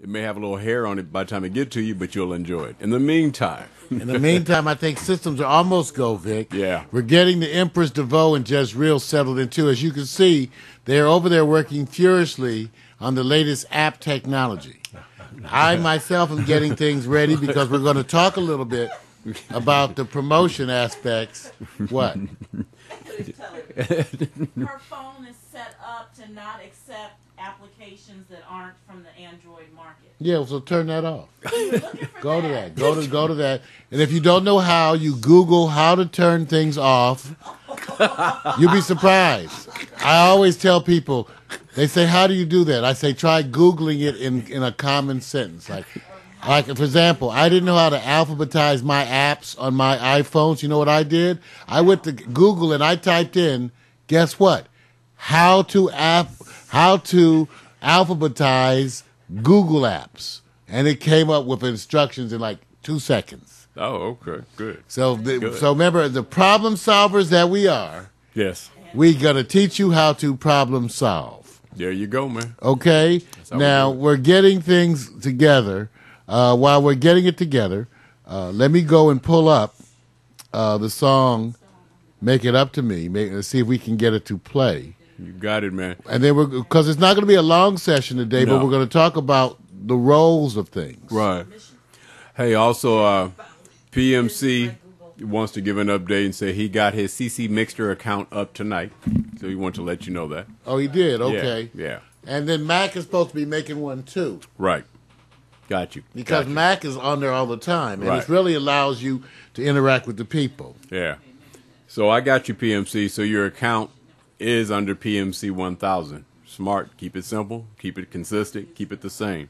It may have a little hair on it by the time it get to you, but you'll enjoy it. In the meantime, I think systems are almost go, Vic. Yeah. We're getting the Empress DeVoe and Jezreel settled in too. As you can see, they're over there working furiously on the latest app technology. I myself am getting things ready because we're going to talk a little bit about the promotion aspects. What? Her phone is set up to not accept applications that aren't from the Android market. Yeah, so turn that off. Go to that. Go to that. And if you don't know how, you Google how to turn things off. You'll be surprised. I always tell people, they say, how do you do that? I say, try Googling it in a common sentence. Like, for example, I didn't know how to alphabetize my apps on my iPhones. You know what I did? I went to Google and I typed in, guess what? How to alphabetize Google apps. And it came up with instructions in like 2 seconds. oh, okay, good. So remember, the problem solvers that we are, Yes, we got to teach you how to problem solve. there you go, man. Okay? how Now, we do we're getting things together. While we're getting it together, let me go and pull up the song Make It Up to Me. Let's see if we can get it to play. You got it, man. And then because it's not going to be a long session today, but No. we're going to talk about the roles of things. Right. Hey, also, PMC wants to give an update and say he got his CC Mixter account up tonight. So he wants to let you know that. Oh, he did? Okay. Yeah. And then Mac is supposed to be making one, too. Right. Got you. Because Got you. Mac is on there all the time. And Right. it really allows you to interact with the people. Yeah. So I got you, PMC. So your account is under PMC 1000. Smart. Keep it simple. Keep it consistent. Keep it the same.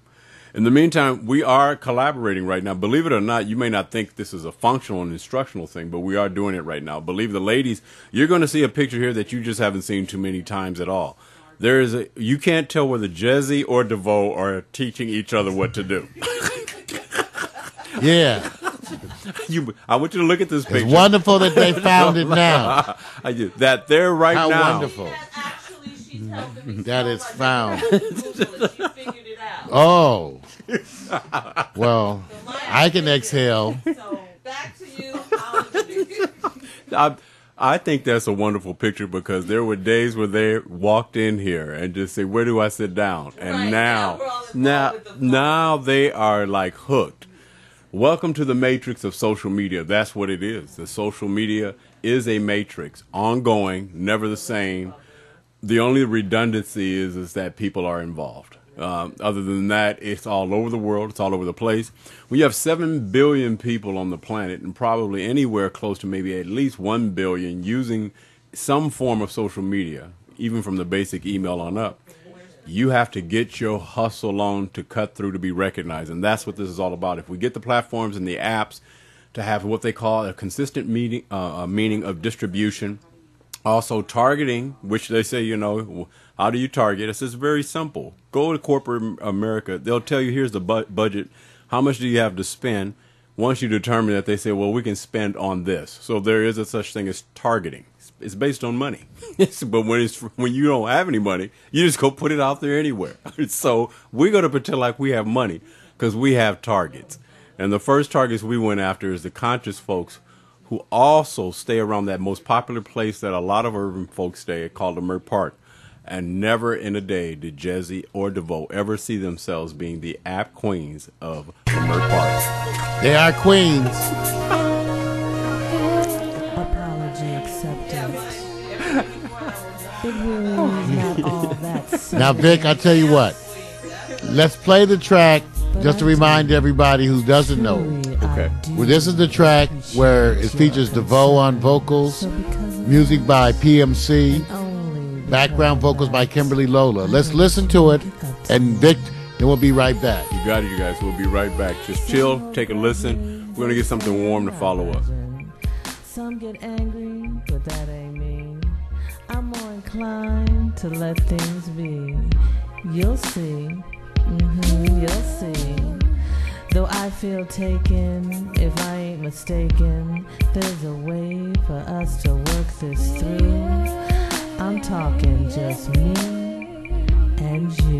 In the meantime, we are collaborating right now. Believe it or not, you may not think this is a functional and instructional thing, but we are doing it right now. Believe the ladies, you're going to see a picture here that you just haven't seen too many times at all. You can't tell whether Jezzy or DeVoe are teaching each other what to do. Yeah. I want you to look at this picture. It's wonderful that they found it now. That they're right How now. wonderful. Actually, she's helping me. That is found. Google it. She figured it out. Oh. Well, I can exhale. So back to you. I'll I think that's a wonderful picture because there were days where they walked in here and just say, "Where do I sit down?" And Right, now we're all involved with the phone. now they are like hooked. Welcome to the matrix of social media. That's what it is. The social media is a matrix, ongoing, never the same. The only redundancy is that people are involved. Other than that, it's all over the world. It's all over the place. We have 7 billion people on the planet and probably anywhere close to maybe at least 1 billion using some form of social media, even from the basic email on up. You have to get your hustle on to cut through to be recognized. And that's what this is all about. If we get the platforms and the apps to have what they call a consistent meaning of distribution, also targeting, which they say, how do you target? It's just very simple. Go to corporate America. They'll tell you, here's the budget. How much do you have to spend? Once you determine that, they say, well, we can spend on this. So there is a such thing as targeting. It's based on money. But when you don't have any money, you just go put it out there anywhere. So we're going to pretend like we have money because we have targets. And the first targets we went after is the conscious folks who also stay around that most popular place that a lot of urban folks stay at called the Mer Park. And never in a day did Jezzy or DeVoe ever see themselves being the app queens of the Mer Park. They are queens. Apology accepted. It really is not all that serious. Now, Vic, I tell you what. Let's play the track just to remind everybody who doesn't know. Okay. Well, this is the track where it features DeVoe on vocals, music by PMC, background vocals by Kimberly Lola. Let's listen to it, and Vic, then we'll be right back. You got it, you guys. We'll be right back. Just chill, take a listen. We're going to get something warm to follow up. Some get angry, but that ain't me. I'm more inclined to let things be. You'll see. You'll see. Though I feel taken, if I ain't mistaken, there's a way for us to work this through. I'm talking just me and you.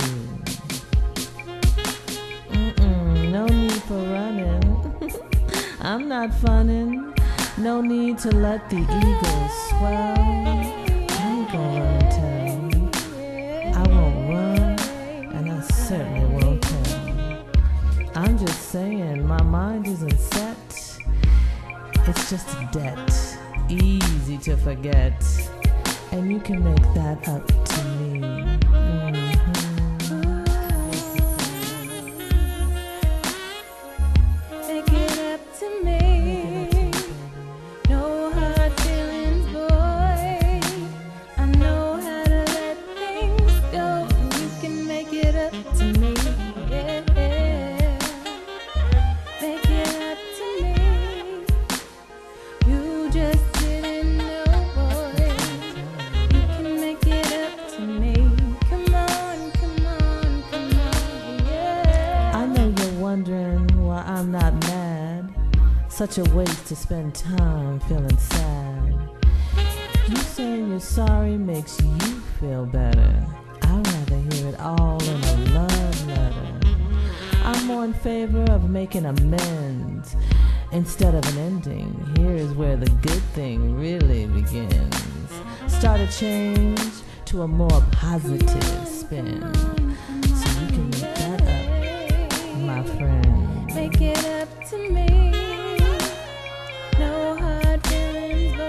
not funnin'. No need to let the ego swell. I ain't gonna run and tell. I won't run, and I certainly won't tell. I'm just saying, my mind isn't set. It's just a debt, easy to forget. And you can make that up to me. Make it up to me. No hard feelings, boy. I know how to let things go. And you can make it up to me. Yeah. Make it up to me. You just didn't know, boy. You can make it up to me. Come on, come on, come on, yeah. I know you're wondering why I'm not mad. Such a waste to spend time feeling sad. You saying you're sorry makes you feel better. I'd rather hear it all in a love letter. I'm more in favor of making amends instead of an ending. Here is where the good thing really begins. Start a change to a more positive spin. So you can make that up, my friend. Make it up to me. No hard feelings, boy.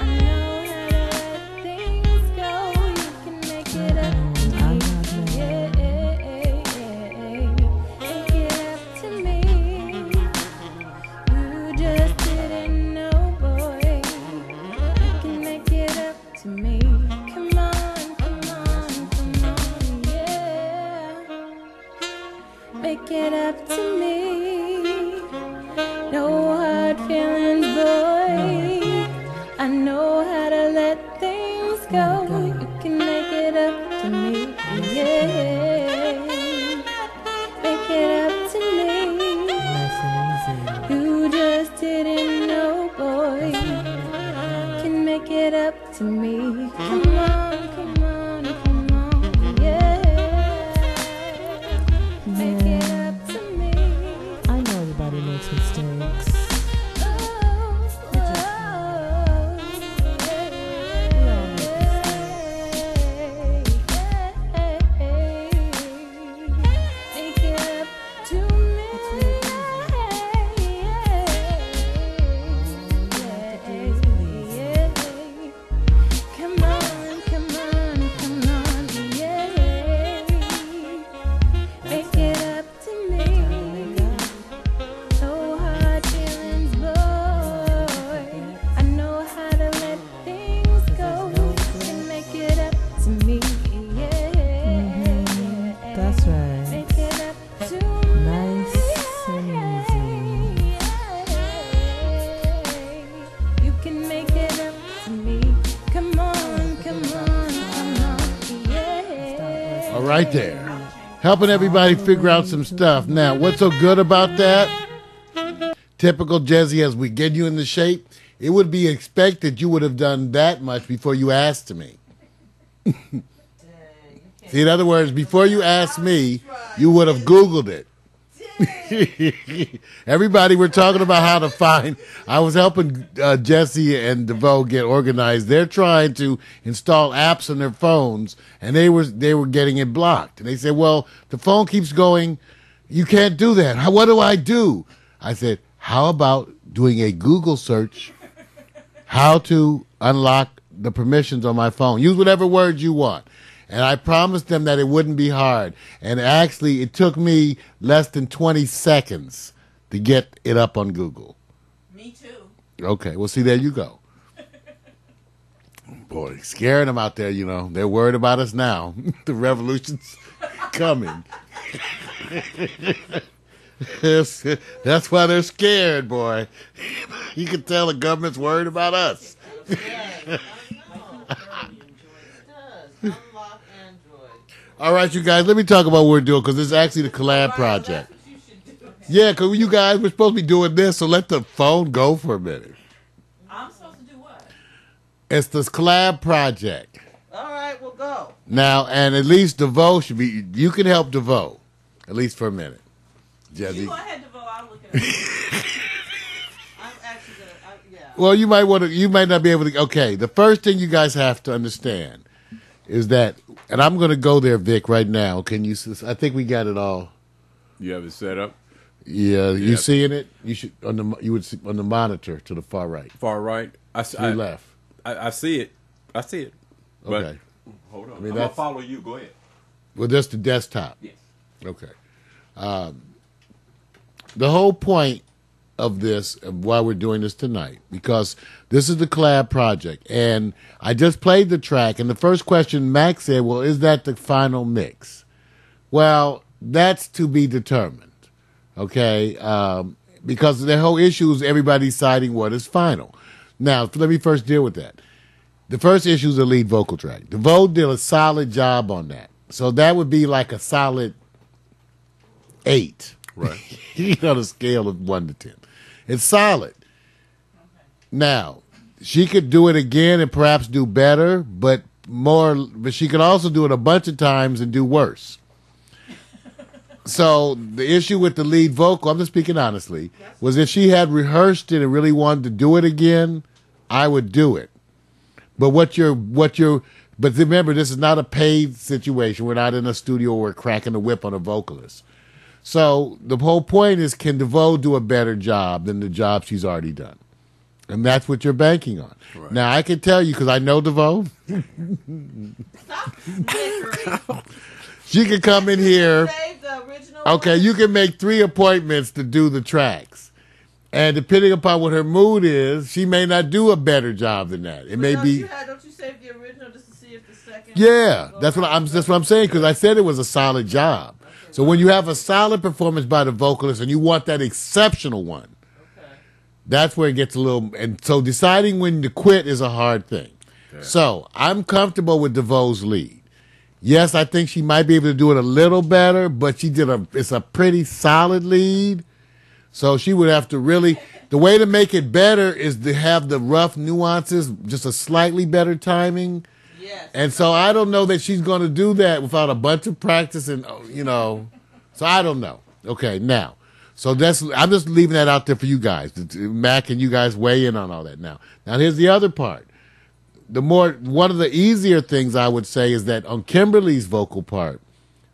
I know how to let things go. You can make it up to I'm me. not mad. Yeah. Make it up to me. You just didn't know, boy. You can make it up to me. Come on, come on, come on, yeah. Make it up to me. No hard feelings, boy. I know how to let things go. You can make it up to me, yeah. Make it up to me. Nice and easy. You just didn't know, boy. Can make it up to me. Come on, come on, come on, yeah. Make it up to me. I know everybody makes mistakes. That's right. Make it up to Nice and easy. You can make it up to me. Come on, come on, come on, yeah. All right there. Helping everybody figure out some stuff. Now, what's so good about that? Typical Jezzy, as we get you in the shape, it would be expected you would have done that much before you asked me. See, in other words, before you asked me, you would have Googled it. Everybody, we're talking about how to find. I was helping Jesse and DeVoe get organized. They're trying to install apps on their phones, and they were getting it blocked. And they said, "Well, the phone keeps going. You can't do that. What do I do?" I said, "How about doing a Google search? How to unlock the permissions on my phone? Use whatever words you want." And I promised them that it wouldn't be hard. And actually, it took me less than 20 seconds to get it up on Google. Me too. Okay, well, see, there you go. Boy, scaring them out there, you know. They're worried about us now. The revolution's coming. That's why they're scared, boy. You can tell the government's worried about us. All right, you guys, let me talk about what we're doing, because it's actually the Collab project. Yeah, because you guys were supposed to be doing this, so let the phone go for a minute. I'm supposed to do what? It's this Collab project. All right, we'll go. Now, and at least DeVoe should be, you can help DeVoe, at least for a minute. You Jesse. go ahead, DeVoe. I'll look it actually gonna, yeah. Well, you might not be able to. Okay, the first thing you guys have to understand is that, and I'm going to go there, Vic, right now. Can you? I think we got it all. You have it set up? Yeah, you Yeah. seeing it? You should you would see on the monitor to the far right, Far right? to left. I see it. I see it. But, Okay. hold on. mean, I'm going that's- to follow you. Go ahead. Well, that's the desktop. Yes. Okay. The whole point of this, of why we're doing this tonight, because this is the Collab project, and I just played the track, and the first question Max said, well, is that the final mix? Well, that's to be determined, okay? Because the whole issue is everybody deciding what is final. Now, let me first deal with that. The first issue is the lead vocal track. DeVoe did a solid job on that. So that would be like a solid 8. Right. You know, the scale of 1 to 10. It's solid. Now, she could do it again and perhaps do better, but she could also do it a bunch of times and do worse. So the issue with the lead vocal, I'm just speaking honestly, was if she had rehearsed it and really wanted to do it again, I would do it. But but remember, this is not a paid situation. We're not in a studio where we're cracking the whip on a vocalist. So the whole point is, can DeVoe do a better job than the job she's already done? And that's what you're banking on. Right. Now, I can tell you, because I know DeVoe, Stop snickering. she could come in here. Save the original Okay, one. you can make 3 appointments to do the tracks. And depending upon what her mood is, she may not do a better job than that. It may be... Don't you save the original just to see if the second? Yeah, that's what I'm saying, because I said it was a solid job. So when you have a solid performance by the vocalist and you want that exceptional one, that's where it gets a little. And so deciding when to quit is a hard thing. Yeah. So I'm comfortable with DeVoe's lead. Yes, I think she might be able to do it a little better, but it's a pretty solid lead. So she would have to really. The way to make it better is to have the rough nuances, just a slightly better timing. Yes. And so I don't know that she's going to do that without a bunch of practice and, so I don't know. Okay, now. So I'm just leaving that out there for you guys. Mac and you guys weigh in on all that now. Now here's the other part. One of the easier things I would say is that on Kimberly's vocal part,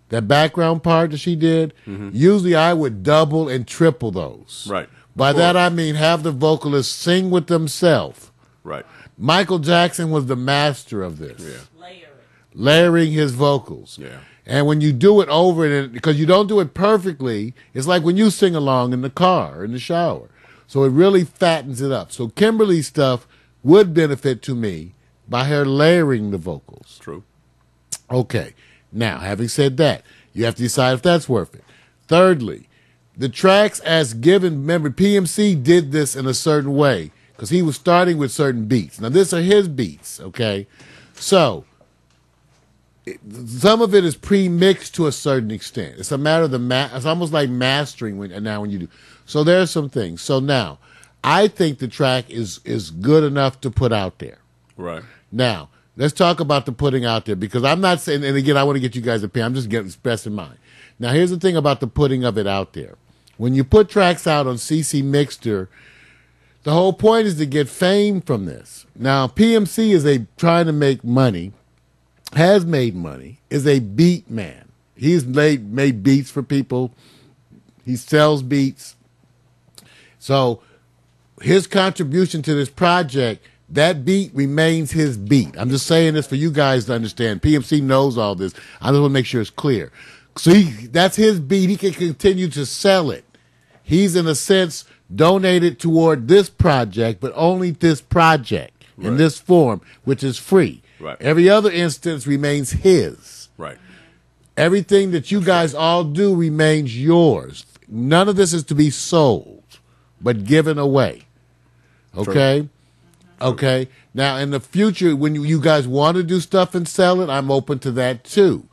that background part that she did, usually I would double and triple those. Right. By Of that course. I mean have the vocalist sing with themselves. Right. Michael Jackson was the master of this. Yeah. Layer it. Layering his vocals. Yeah. And when you do it over, and because you don't do it perfectly, it's like when you sing along in the car, in the shower. So it really fattens it up. So Kimberly's stuff would benefit to me by her layering the vocals. True. Okay. Now, having said that, you have to decide if that's worth it. Thirdly, the tracks as given, remember, PMC did this in a certain way because he was starting with certain beats. Now, these are his beats, okay? So, some of it is pre-mixed to a certain extent. It's a matter of it's almost like mastering when you do. So, there are some things. So, now, I think the track is good enough to put out there. Right. Now, let's talk about the putting out there, because I'm not saying, and again, I want to get you guys' opinion. I'm just expressing mine. Now, here's the thing about the putting of it out there. When you put tracks out on CC Mixter, the whole point is to get fame from this. Now, PMC is trying to make money, has made money, is a beat man. He's made beats for people. He sells beats. So his contribution to this project, that beat remains his beat. I'm just saying this for you guys to understand. PMC knows all this. I just want to make sure it's clear. So that's his beat. He can continue to sell it. He's, in a sense, donated toward this project, but only this project in Right. this form, which is free. Right. Every other instance remains his. Right. Everything that you guys all do remains yours. None of this is to be sold, but given away. Okay? Okay? Now, in the future, when you guys want to do stuff and sell it, I'm open to that too.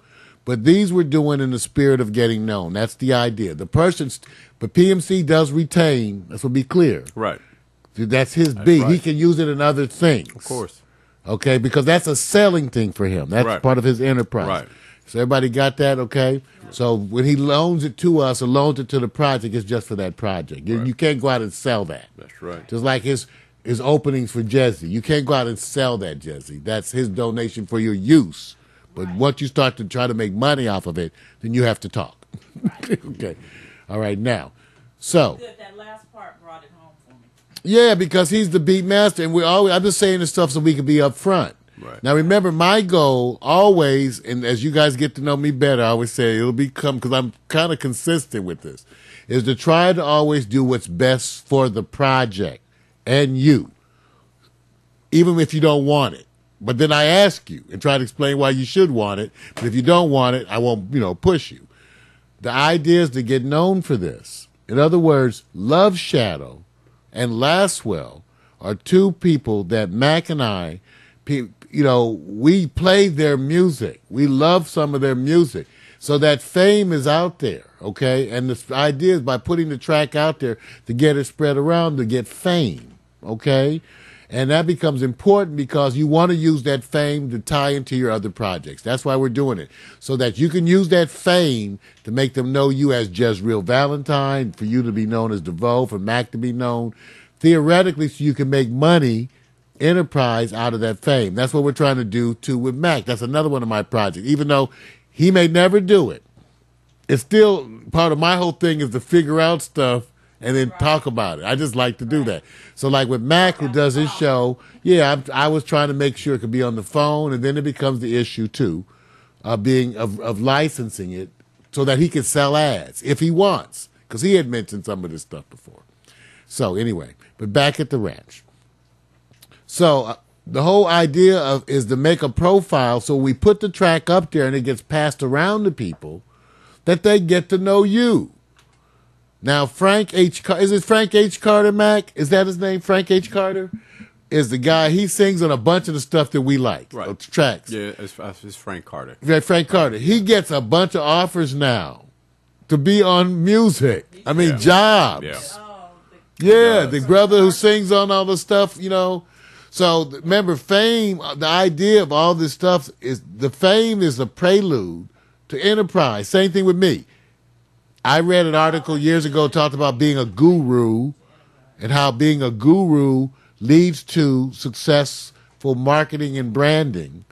But these we're doing in the spirit of getting known. That's the idea. But PMC does retain, let's be clear. Right. That's his beat. right. He can use it in other things. Of course. Okay? Because that's a selling thing for him. That's Right. part of his enterprise. Right. So everybody got that, okay? So when he loans it to us or loans it to the project, it's just for that project. You can't go out and sell that. That's right. Just like his openings for Jesse. You can't go out and sell that, Jesse. That's his donation for your use. But once you start to try to make money off of it, then you have to talk. Okay. All right, now. So. Good. That last part brought it home for me. Yeah, because he's the beat master. And I'm just saying this stuff so we can be up front. Right. Now, remember, my goal always, and as you guys get to know me better, I always say it'll become, because I'm kind of consistent with this, is to try to always do what's best for the project and you, even if you don't want it. But then I ask you and try to explain why you should want it. But if you don't want it, I won't, push you. The idea is to get known for this. In other words, Love Shadow and Lastwell are two people that Mac and I, we play their music. We love some of their music. So that fame is out there, okay? And the idea is by putting the track out there to get it spread around to get fame, okay? And that becomes important because you want to use that fame to tie into your other projects. That's why we're doing it. So that you can use that fame to make them know you as Jezreel Valentine, for you to be known as DeVoe, for Mac to be known, theoretically, so you can make money, enterprise out of that fame. That's what we're trying to do too with Mac. That's another one of my projects. Even though he may never do it, it's still part of my whole thing is to figure out stuff and then talk about it. I just like to do that. So like with Mac, who does his show, I was trying to make sure it could be on the phone, and then it becomes the issue too, of licensing it so that he can sell ads if he wants, because he had mentioned some of this stuff before. So anyway, but back at the ranch. So the whole idea is to make a profile so we put the track up there and it gets passed around to people that they get to know you. Now, is it Frank H. Carter, Mac? Is that his name? Frank H. Carter? Is the guy, he sings on a bunch of the stuff that we like. Right. Tracks. Yeah, it's Frank Carter. Yeah, Frank Carter. He gets a bunch of offers now to be on music. I mean, jobs. Yeah. The brother who sings on all the stuff, So remember, fame, the idea of all this stuff is the fame is a prelude to enterprise. Same thing with me. I read an article years ago talked about being a guru and how being a guru leads to successful marketing and branding.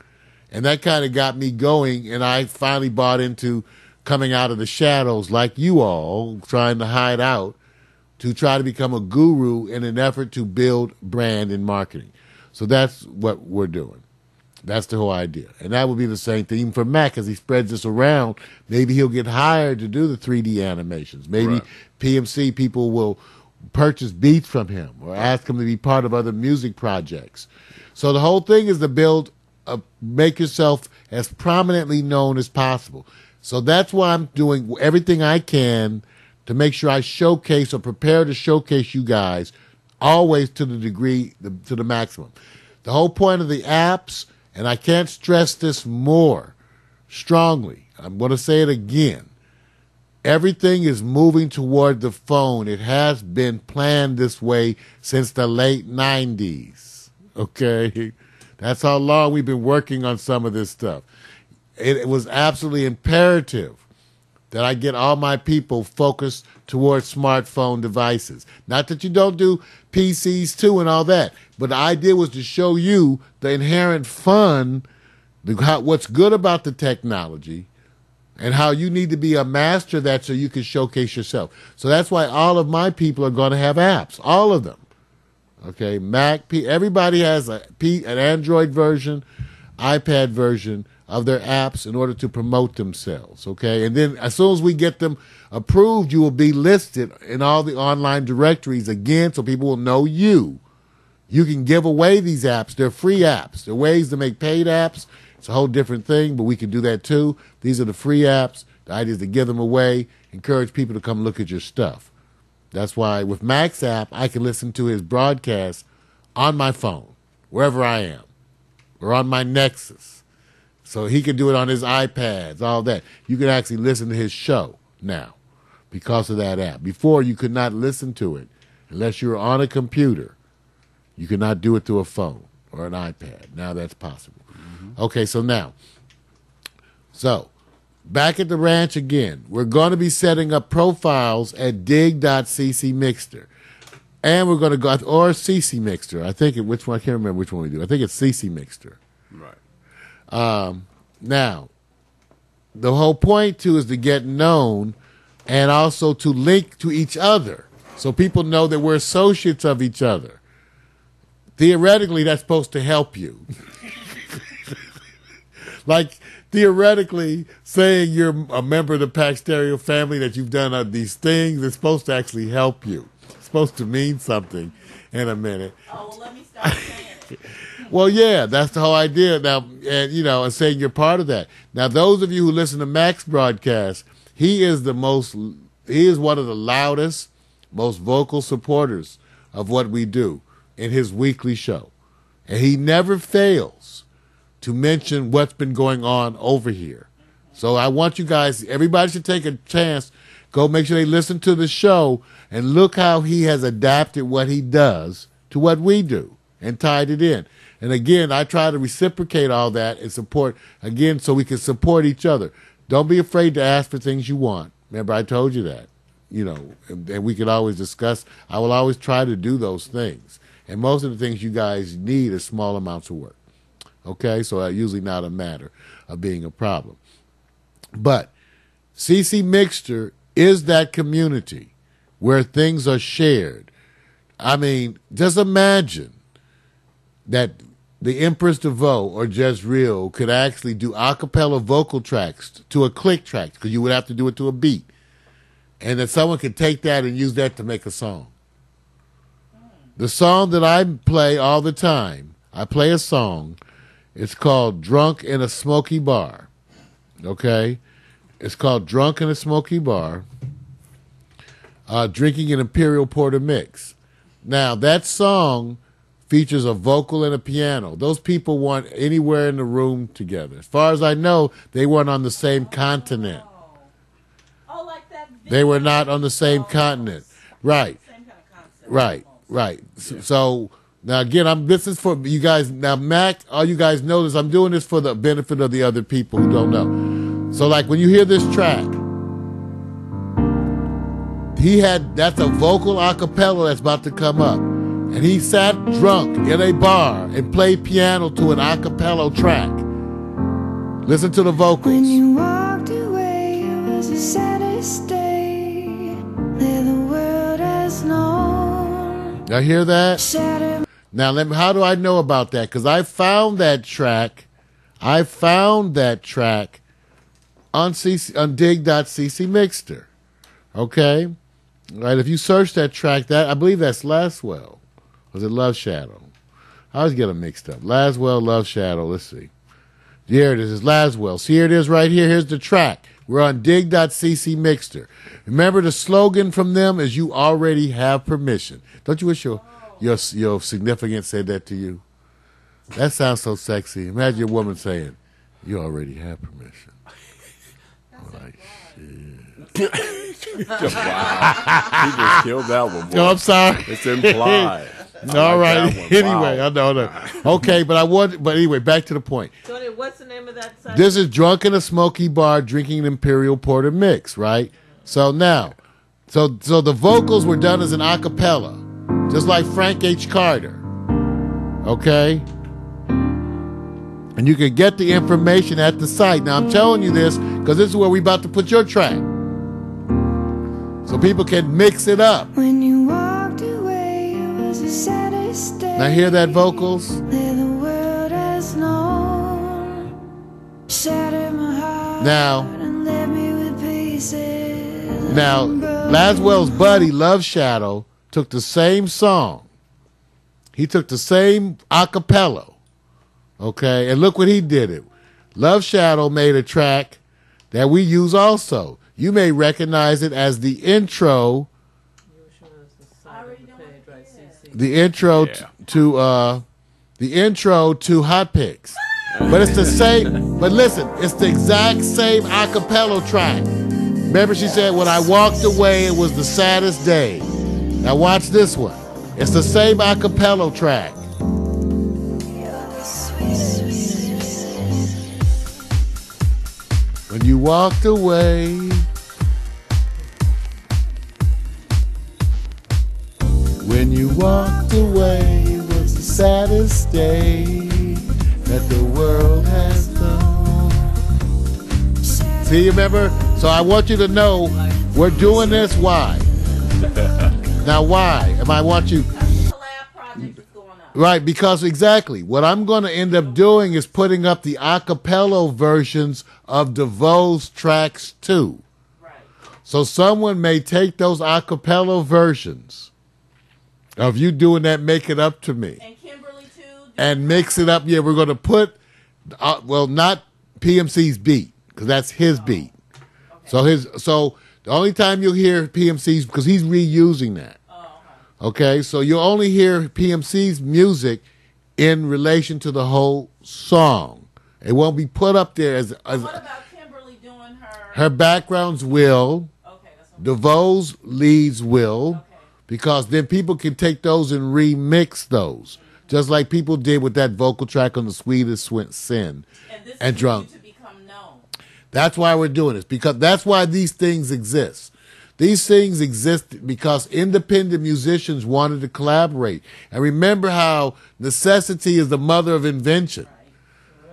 And that kind of got me going, and I finally bought into coming out of the shadows like you all, trying to hide out, to try to become a guru in an effort to build brand and marketing. So that's what we're doing. That's the whole idea. And that would be the same thing even for Mac as he spreads this around. Maybe he'll get hired to do the 3D animations. Maybe PMC people will purchase beats from him or ask him to be part of other music projects. So the whole thing is to make yourself as prominently known as possible. So that's why I'm doing everything I can to make sure I showcase or prepare to showcase you guys always to the degree, to the maximum. The whole point of the apps, and I can't stress this more strongly, I'm going to say it again, everything is moving toward the phone. It has been planned this way since the late 90s, okay? That's how long we've been working on some of this stuff. It was absolutely imperative that I get all my people focused towards smartphone devices. Not that you don't do PCs too and all that, but the idea was to show you the inherent fun, what's good about the technology, and how you need to be a master of that so you can showcase yourself. So that's why all of my people are going to have apps, all of them. Okay, Mac, everybody has an Android version, iPad version of their apps in order to promote themselves, okay? And then as soon as we get them approved, you will be listed in all the online directories again so people will know you. You can give away these apps. They're free apps. There are ways to make paid apps. It's a whole different thing, but we can do that too. These are the free apps. The idea is to give them away, encourage people to come look at your stuff. That's why with Mac's app, I can listen to his broadcast on my phone, wherever I am, or on my Nexus. So he can do it on his iPads, all that. You can actually listen to his show now because of that app. Before, you could not listen to it unless you were on a computer. You could not do it through a phone or an iPad. Now that's possible. Mm-hmm. Okay, so back at the ranch again. We're going to be setting up profiles at dig.ccmixter. And we're going to go, or CC Mixter. I think which one, I can't remember which one we do. I think it's CC Mixter. Right. Now, the whole point too is to get known and also to link to each other so people know that we're associates of each other. Theoretically, that's supposed to help you. Like, theoretically, saying you're a member of the Pack Stereo family, that you've done these things, is supposed to actually help you. It's supposed to mean something in a minute. Oh, well, let me start saying it. Well, yeah, that's the whole idea now, and saying you're part of that. Now, those of you who listen to Mac's broadcast, he is one of the loudest, most vocal supporters of what we do in his weekly show. And he never fails to mention what's been going on over here. So I want you guys, everybody should take a chance, go make sure they listen to the show and look how he has adapted what he does to what we do and tied it in. And again, I try to reciprocate all that and support, again, so we can support each other. Don't be afraid to ask for things you want. Remember, I told you that, and we can always discuss. I will always try to do those things. And most of the things you guys need are small amounts of work. Okay, so that's usually not a matter of being a problem. But CC Mixter is that community where things are shared. I mean, just imagine that the Empress DeVoe or Jezreel could actually do a cappella vocal tracks to a click track, because you would have to do it to a beat. And that someone could take that and use that to make a song. The song that I play all the time, I play a song. It's called Drunk in a Smoky Bar. Okay? It's called Drunk in a Smoky Bar. Drinking an Imperial Porter Mix. Now, that song features a vocal and a piano. Those people weren't anywhere in the room together. As far as I know, they weren't on the same continent. Oh, like that video. They were not on the same continent. Right. Same kind of concept. Right. So now again, this is for you guys. Now, Mac, all you guys know this. I'm doing this for the benefit of the other people who don't know. So, like when you hear this track, that's a vocal a cappella that's about to come up, and he sat drunk in a bar and played piano to an a cappella track. Listen to the vocals. When you walked away, it was the saddest day that the world has known. Y'all hear that? Shattered. Now, how do I know about that? Because I found that track on dig.cc Mixter. Okay? Right, if you search that track, I believe that's Laswell. Was it Love Shadow? I always get them mixed up. Laswell, Love Shadow. Let's see. Here it is. It's Laswell. See, here it is right here. Here's the track. We're on dig.cc Mixter. Remember, the slogan from them is you already have permission. Don't you wish your significant said that to you? That sounds so sexy. Imagine a woman saying, you already have permission. I'm like, shit. Wow. He just killed that one, boy. Oh, I'm sorry. It's implied. All right. That one. Anyway, Wow. I know. Okay, but anyway, back to the point. Tony, what's the name of that site? This is Drunk in a Smoky Bar drinking an Imperial Porter Mix, right? So now, so the vocals were done as an a cappella, just like Frank H. Carter. Okay? And you can get the information at the site. Now, I'm telling you this because this is where we're about to put your track. So people can mix it up. When you walked away, it was the saddest day. Now hear that vocals? That the world has known. Shattered my heart Now, and left me with pieces. Laswell's buddy, Love Shadow, took the same song. He took the same a cappella. Okay, and look what he did it. Love Shadow made a track that we use also. You may recognize it as the intro. The intro to Hot Picks. But it's the same. But listen, it's the exact same a cappella track. Remember, she said, when I walked away, it was the saddest day. Now watch this one. It's the same a cappella track. When you walked away. When you walked away, it was the saddest day that the world has known. See, remember? So I want you to know we're doing this. Why? Now, why? I want you. Collab project is going up. Right, because exactly what I'm going to end up doing is putting up the a cappella versions of DeVoe's tracks too. Right. So someone may take those a cappella versions of you doing that, make it up to me, And Kimberly too. and mix it up. Yeah, we're going to put, well, not PMC's beat, because that's his beat. Okay. So the only time you'll hear PMC's, because he's reusing that. Oh, Okay, so you'll only hear PMC's music in relation to the whole song. It won't be put up there as what about Kimberly doing her backgrounds will, Okay, that's what DeVoe's leads will, Okay. because then people can take those and remix those, just like people did with that vocal track on the Sweetest Sin. And this And is drunk. to become known. That's why we're doing this, because that's why these things exist. These things exist because independent musicians wanted to collaborate. And remember how necessity is the mother of invention.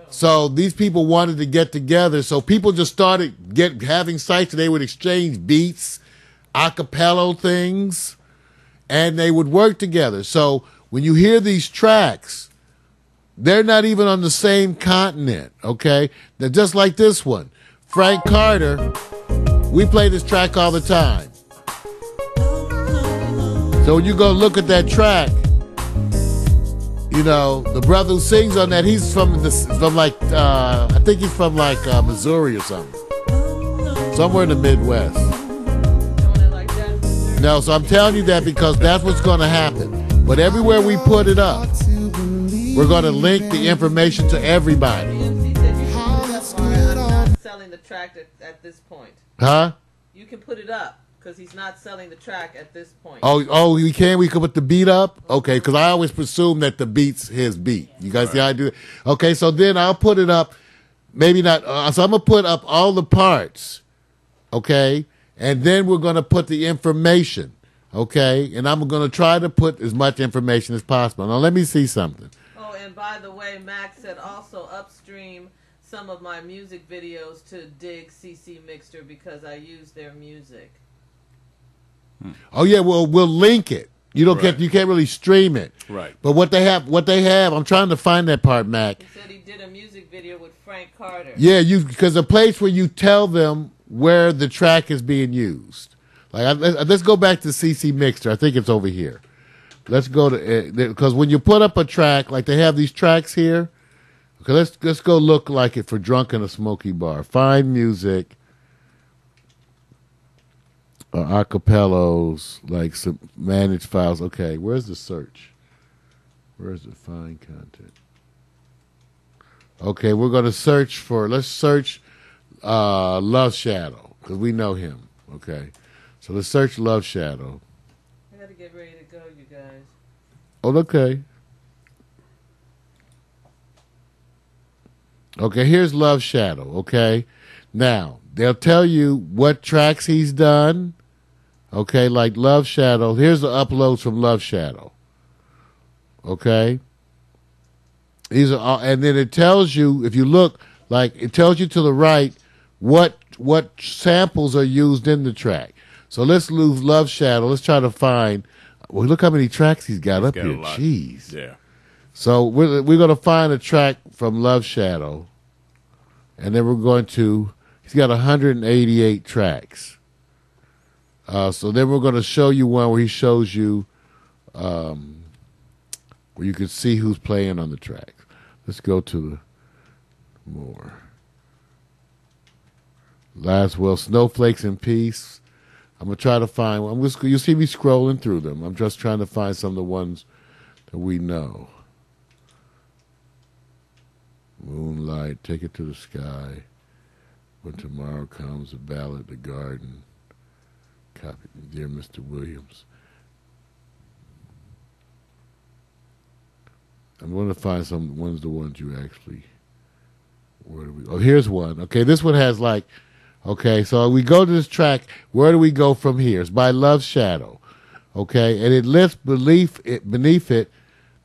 So these people wanted to get together. So people just started having sites where they would exchange beats, a cappella things, and they would work together. So when you hear these tracks, they're not even on the same continent, okay? They're just like this one. Frank Carter, we play this track all the time. So when you go look at that track, you know, the brother who sings on that, he's from I think he's from Missouri or something. Somewhere in the Midwest. Doing it like that. No, so I'm telling you that because that's what's going to happen. But everywhere we put it up, we're going to link the information to everybody. PMC said you can put it up while I'm not selling the track at this point. Huh? You can put it up because he's not selling the track at this point. Oh, we can? We can put the beat up? Okay, because I always presume that the beat's his beat. You guys see how I do it? Okay, so then I'll put it up, maybe not, so I'm going to put up all the parts, okay? And then we're going to put the information, okay? And I'm going to try to put as much information as possible. Now, let me see something. Oh, and by the way, Max said also upstream some of my music videos to Dig CC Mixter because I use their music. Oh, yeah, well, we'll link it. You don't Right. you can't really stream it. Right. But what they have, I'm trying to find that part, Mac. He said he did a music video with Frank Carter. Yeah, because a place where you tell them where the track is being used. Let's go back to CC Mixter. I think it's over here. Let's go to because when you put up a track, like they have these tracks here. Okay, let's go look like it for Drunk in a Smoky Bar. Find music, acapellos, like some managed files. Okay, where's the search? Where's the find content? Okay, we're going to search for, let's search Love Shadow, because we know him. Okay, so let's search Love Shadow. I gotta get ready to go, you guys. Oh, okay. Okay, here's Love Shadow, okay? Now, they'll tell you what tracks he's done. Okay, like Love Shadow. Here's the uploads from Love Shadow. Okay? These are all, and then it tells you, if you look, like it tells you to the right what samples are used in the track. So let's lose Love Shadow. Let's try to find, well, look how many tracks he's got up got a here. lot. Jeez. Yeah. So we're going to find a track from Love Shadow, and then we're going to, he's got 188 tracks. So then we're going to show you one where he shows you, where you can see who's playing on the track. Let's go to the more. Snowflakes in Peace. I'm going to try to find, you'll see me scrolling through them. I'm just trying to find some of the ones that we know. Moonlight, Take It to the Sky, When Tomorrow Comes, The Ballad, The Garden, copy, Dear Mr. Williams. I'm going to find the ones you actually, where do we, oh, here's one. Okay, this one has like Okay, so we go to this track. Where do we go from here? It's by Love Shadow. Okay, and it lists beneath it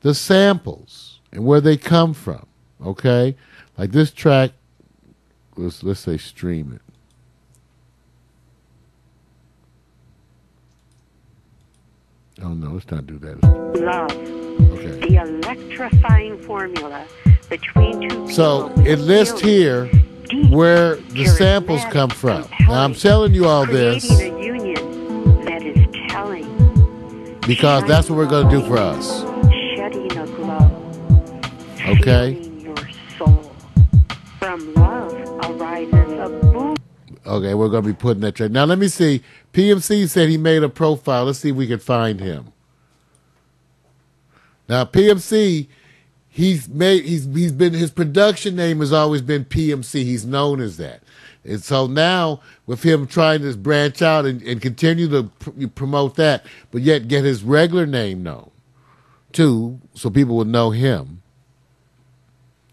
the samples and where they come from. Okay, like this track. Let's say stream it. Oh no, let's not do that. Love. Okay. The electrifying formula between two So people it lists here deep, where the samples charismatic, come from. compelling, Now I'm telling you all this creating a union that is telling. because that's what we're going to do for us. Shedding a glow. Okay. Feeling your soul. From love arises a boom. Okay, we're going to be putting that track. Now let me see. PMC said he made a profile. Let's see if we can find him. Now PMC, his production name has always been PMC. He's known as that. And so now with him trying to branch out and continue to promote that, but yet get his regular name known too, so people would know him.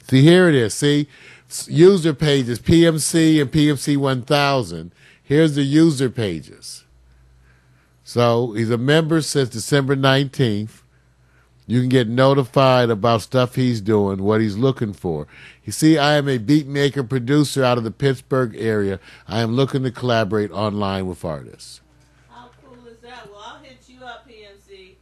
See, here it is. See, user pages, PMC and PMC 1000. Here's the user pages. So he's a member since December 19th. You can get notified about stuff he's doing, what he's looking for. You see, I am a beat maker producer out of the Pittsburgh area. I am looking to collaborate online with artists. How cool is that? Well, I'll hit you up, PMC.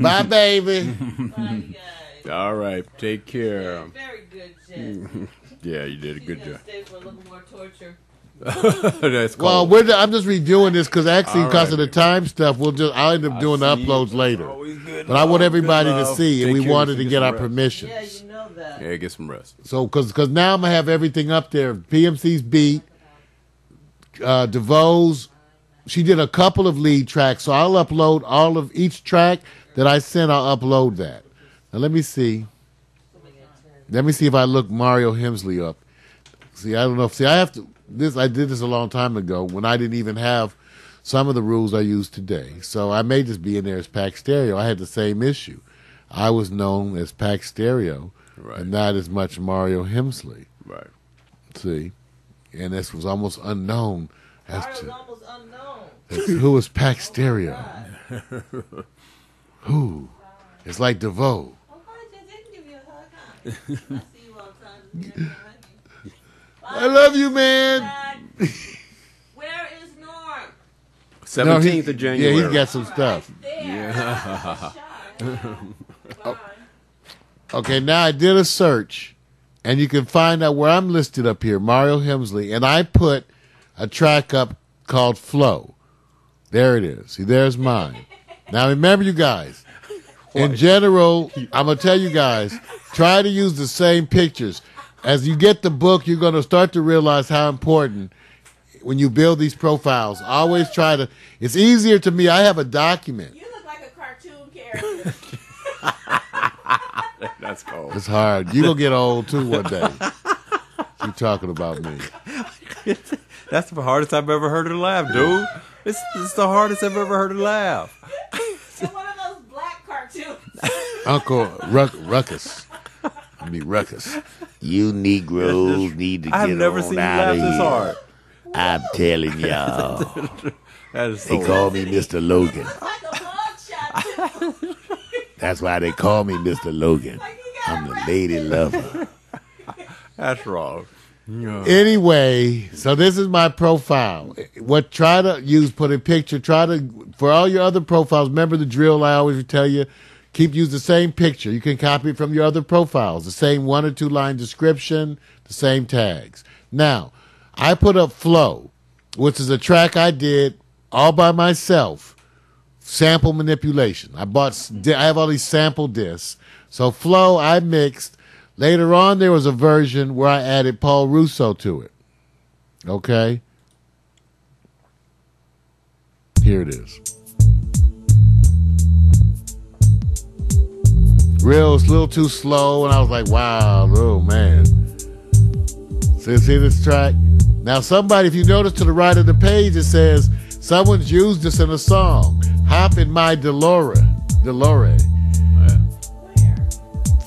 Bye, baby. Bye, you guys. All right. Take care. Very good, Jen. Yeah, you did a She's good gonna job. stay for a little more torture. That's Well, cool. I'm just redoing this because actually, All because right. of the time stuff, I'll end up doing the see. uploads later. Always good But I want love, everybody good to love. see, and Take we care, wanted you to get get our some rest. permissions. Yeah, you know that. Yeah, get some rest. So, because now I'm gonna have everything up there. PMC's beat, DeVoe's. She did a couple of lead tracks, so I'll upload all of each track that I sent. I'll upload that. Now let me see. Let me see if I look Mario Hemsley up. See, I don't know. See, I have to. I did this a long time ago when I didn't even have some of the rules I use today. So I may just be in there as Pac Stereo. I had the same issue. I was known as Pac Stereo, Right. and not as much Mario Hemsley. Right. See, and this was almost unknown as Mario's to almost unknown. who was Pac Stereo. Who? It's like DeVoe. Oh, hi, Jen. They can give you a hug, huh? I see you all the time. Yeah, I love you, man. Where is Norm? 17th of January. Yeah, he's got some stuff. There. Bye. Okay, now I did a search, and you can find out where I'm listed up here, Mario Hemsley, and I put a track up called Flow. There it is. See, there's mine. Now remember, you guys, in general, I'm going to tell you guys, try to use the same pictures. As you get the book, you're going to start to realize how important when you build these profiles. Always try to, it's easier to me. I have a document. You look like a cartoon character. That's cold. It's hard. You're going to get old too one day. You talking about me. That's the hardest I've ever heard her laugh, dude. It's the hardest I've ever heard her laugh. You're one of those black cartoons. Uncle Ruckus. I mean Ruckus. You Negroes need to I've get never on seen you out laugh of this here. hard. I'm telling y'all. That is They so call me Mr. Logan. Like a mugshot, too. That's why they call me Mr. Logan. Like you got I'm a the rap lady sheet. lover. That's wrong. Yeah. Anyway, so this is my profile. Try to use, put a picture, for all your other profiles, remember the drill I always tell you, use the same picture. You can copy it from your other profiles, the same 1 or 2 line description, the same tags. Now, I put up Flow, which is a track I did all by myself, sample manipulation. I have all these sample discs. So Flow, I mixed. Later on, there was a version where I added Paul Russo to it. Okay? Here it is. It's a little too slow, and I was like, wow, oh man. See this track? Now somebody, if you notice to the right of the page, it says, someone's used this in a song. Hop in my Delore.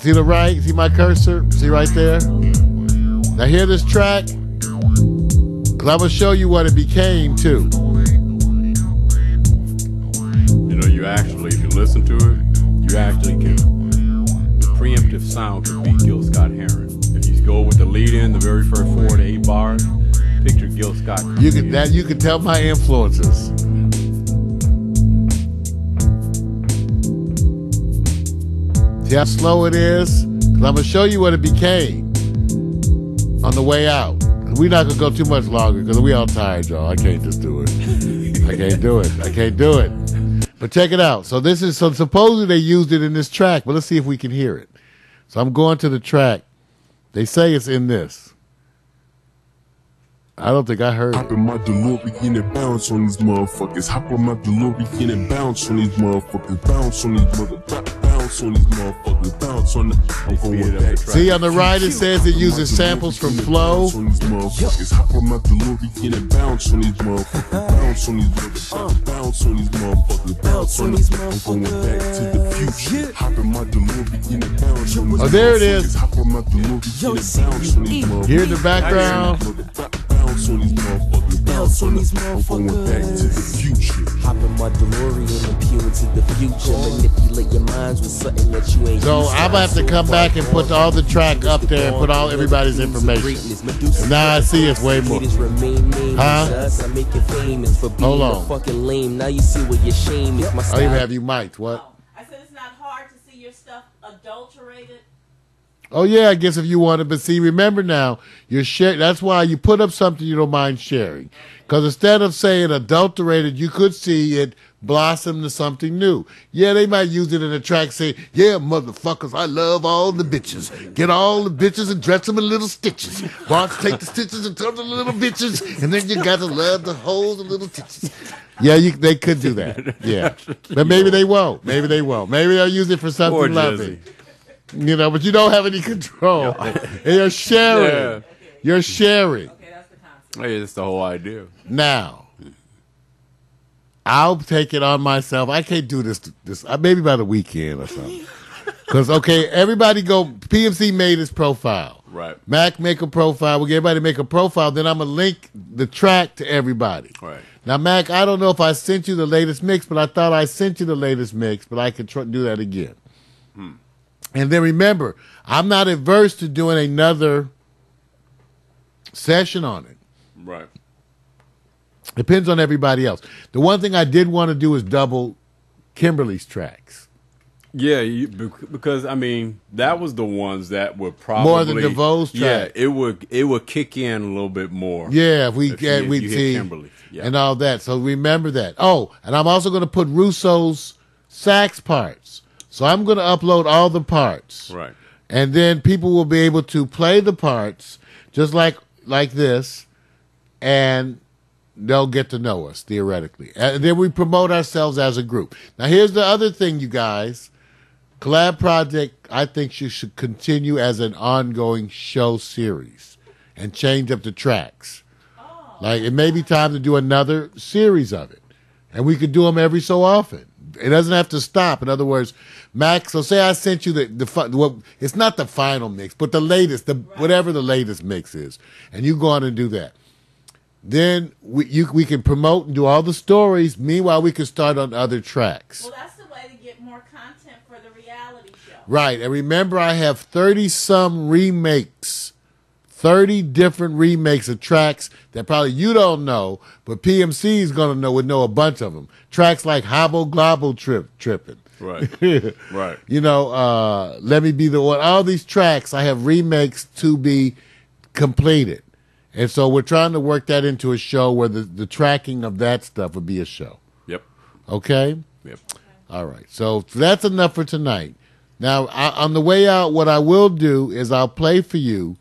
See the right? See my cursor? See right there? Now hear this track? Because I'm going to show you what it became, too. You know, you actually, if you listen to it, you actually can. The preemptive sound could be Gil Scott Heron. If you go with the lead in, the very first 4 to 8 bars, picture Gil Scott. You can tell my influences. See how slow it is? 'Cause I'm going to show you what it became on the way out. We're not going to go too much longer because we all tired, y'all. I can't just do it. I can't do it. I can't do it. But check it out. So supposedly they used it in this track, but let's see if we can hear it. So I'm going to the track. They say it's in this. I don't think I heard Hop it. in my DeLorean and bounce on these motherfuckers. Hop on my DeLorean and bounce on these motherfuckers. Bounce on these motherfuckers. Bounce on these motherfuckers. Bounce on the. I'm going back. See, on the right it says it uses samples from Flow. Bounce on these motherfuckers. Hop on my DeLorean and bounce on these motherfuckers. Bounce on these motherfuckers. Bounce on these motherfuckers. Bounce on these motherfuckers. I'm going back to the future. Hop in my DeLorean and bounce on these Oh, there it is. Hop on my DeLorean and bounce on these motherfuckers. Hear the background. Bounce on these motherfuckers. Bounce on these motherfuckers. I'm going back to the future. Hop in my DeLorean and pew into the future. Manipulate your minds with something that you ain't So used I'm gonna have to come back and put all the track up there and put all everybody's information. Now I see it's way more. Huh? Hold on. Fucking lame. Now you see what your shame is. My I don't even have you mic'd. What? Oh, I said it's not hard to see your stuff adulterated. Oh yeah, I guess if you want it, but see, remember now, you're sharing. That's why you put up something you don't mind sharing, because instead of saying adulterated, you could see it blossom to something new. Yeah, they might use it in a track saying, "Yeah, motherfuckers, I love all the bitches. Get all the bitches and dress them in little stitches. Watch, take the stitches and turn them to little bitches, and then you got to love the hoes and little stitches." Yeah, they could do that. Yeah, but maybe they won't. Maybe they won't. Maybe they'll use it for something Poor loving. Jesse. You know, but you don't have any control. And you're sharing. Yeah. You're sharing. Okay, that's the concept. Hey, that's the whole idea. Now, I'll take it on myself. I can't do this maybe by the weekend or something. Because, okay, everybody go, PMC made his profile. Right. Mac make a profile. We get everybody to make a profile. Then I'm going to link the track to everybody. Right. Now, Mac, I don't know if I sent you the latest mix, but I thought I sent you the latest mix, but I could do that again. And then remember, I'm not averse to doing another session on it. Right. Depends on everybody else. The one thing I did want to do is double Kimberly's tracks. Yeah, because I mean that was the ones that would probably More than DeVoe's track. Yeah, it would kick in a little bit more. Yeah, if we if get you we hit see Kimberly. Yeah. and all that. So remember that. Oh, and I'm also going to put Russo's sax parts. So I'm going to upload all the parts. Right. And then people will be able to play the parts just like this, and they'll get to know us, theoretically. And then we promote ourselves as a group. Now, here's the other thing, you guys. Collab Project, I think you should continue as an ongoing show series and change up the tracks. Like, it may be time to do another series of it. And we could do them every so often. It doesn't have to stop. In other words, Max, so say I sent you it's not the final mix, but the latest, whatever the latest mix is, and you go on and do that. Then we can promote and do all the stories. Meanwhile, we can start on other tracks. Well, that's the way to get more content for the reality show. Right. And remember, I have 30-some remakes, 30 different remakes of tracks that probably you don't know, but PMC is going to would know a bunch of them. Tracks like Hobble Globble Trippin'. Right. Right. You know, Let Me Be the One. All these tracks, I have remakes to be completed. And so we're trying to work that into a show where the tracking of that stuff would be a show. Yep. Okay? Yep. All right. So that's enough for tonight. Now, on the way out, what I will do is I'll play for you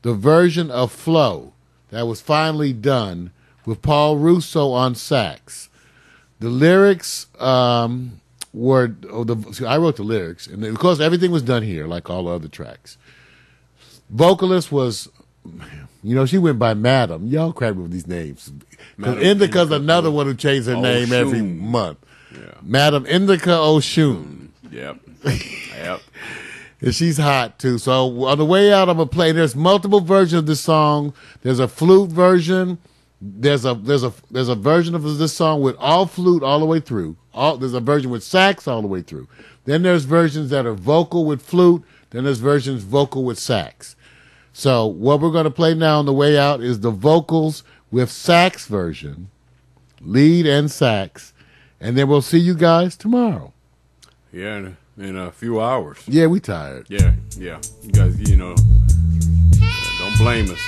the version of Flow that was finally done with Paul Russo on sax. The lyrics I wrote the lyrics, and of course everything was done here, like all other tracks. Vocalist was, she went by Madam. Y'all crap with these names. Indica's another one who changed her name every month. Yeah. Madam Indica Oshun. Yep. Yep. And she's hot too. So on the way out, I'm gonna play. There's multiple versions of this song. There's a flute version. There's a version of this song with all flute all the way through. There's a version with sax all the way through. Then there's versions that are vocal with flute. Then there's versions vocal with sax. So what we're going to play now on the way out is the vocals with sax version, lead and sax, and then we'll see you guys tomorrow. Yeah, in a few hours. Yeah, we tired. Yeah. You guys, don't blame us.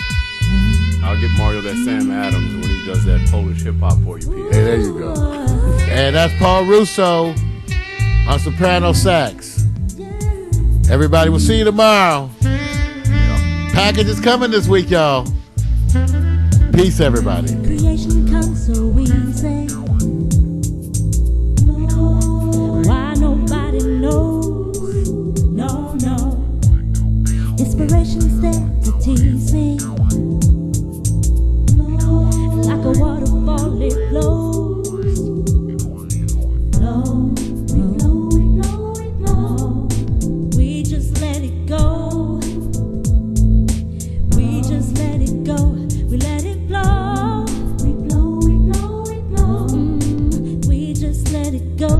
I'll get Mario that Sam Adams when he does that Polish hip hop for you, P. Hey, there you go. And that's Paul Russo on soprano sax. Everybody, we'll see you tomorrow. Package is coming this week, y'all. Peace, everybody. Creation comes so easy. Why nobody knows? No. Inspiration's there to tease me. Like a waterfall, it flows. We just let it go. We just let it go. We let it flow. We flow. We just let it go.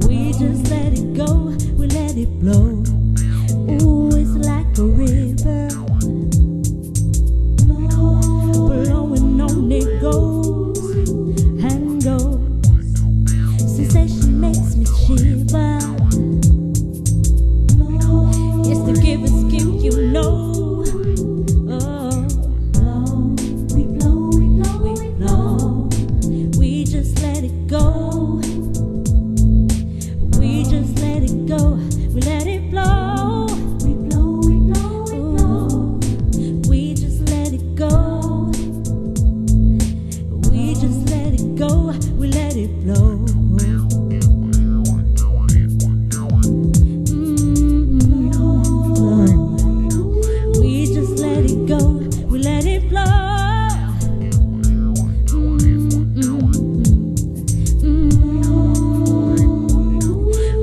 We just let it go. We let it flow. Ooh, it's like a river. Flowing on it goes and goes. Sensation makes me shiver. It's the give and skim, you know. We flow. We just let it go. We just let it go. We let it flow. We flow. We just let it go. We just let it go. We let it flow. We just let it go. We let it flow.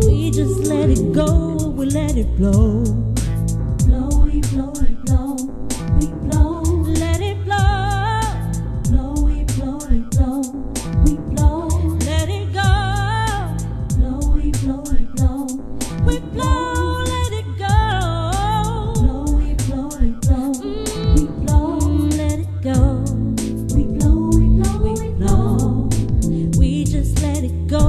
We just let it go. We let it flow. We flow. Let it flow. We flow. Let it go. We flow. Let it go. We flow. Let it go. We flow. We just let it go.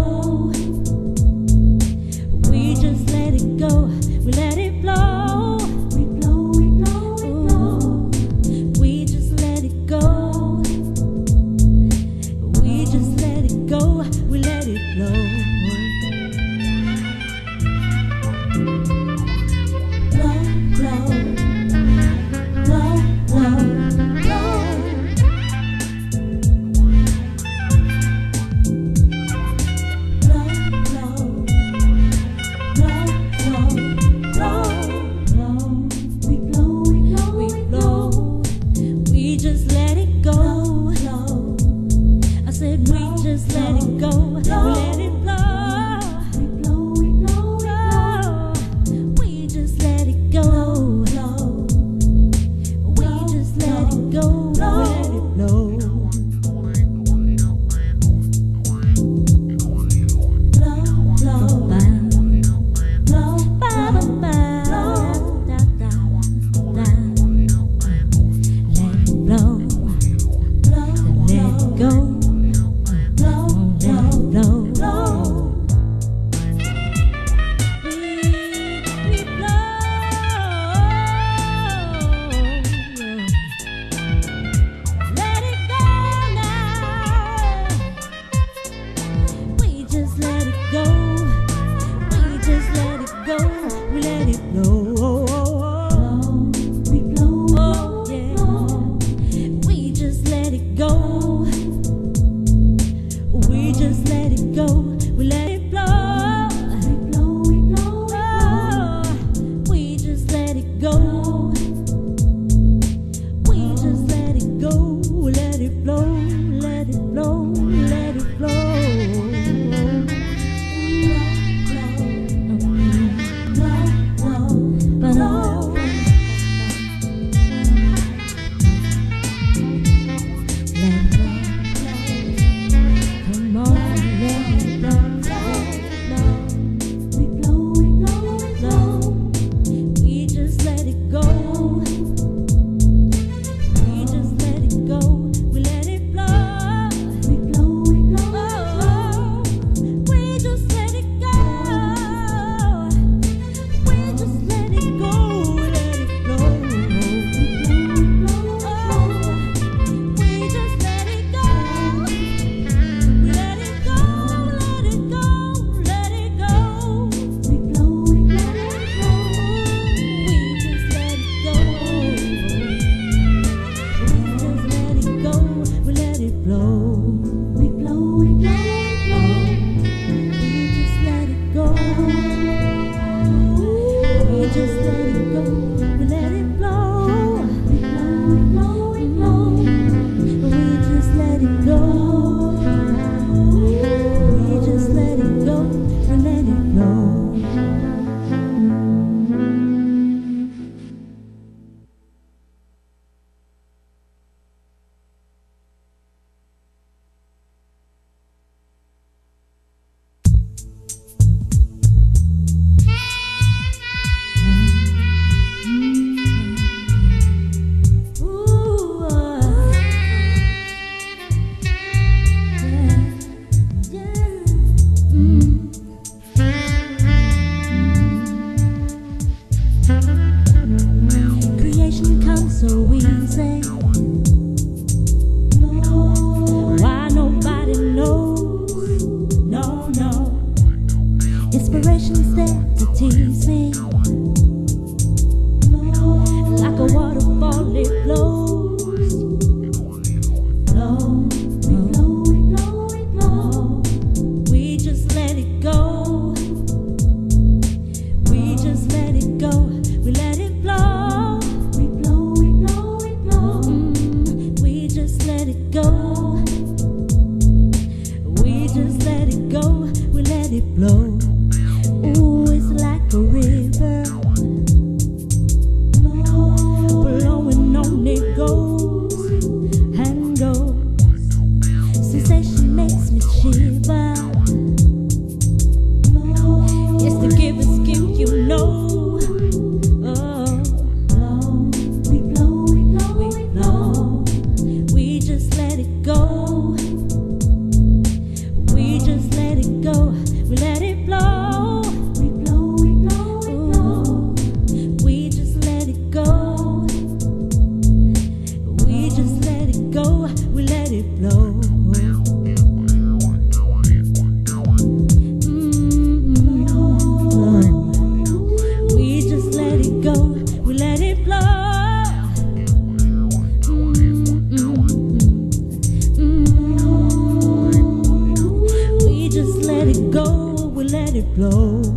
We just let it go. We let it flow. We just let it go. We just let it go. We let it flow. We just let it go. I said we just let it go. We let it flow. We just let it go. We just let it go. We let it flow. it go. We just let it go. We let it flow. Ooh, it's like a river. Blowing on it goes and goes. Sensation makes me shiver. It's the giver's gift, you know. Let it go.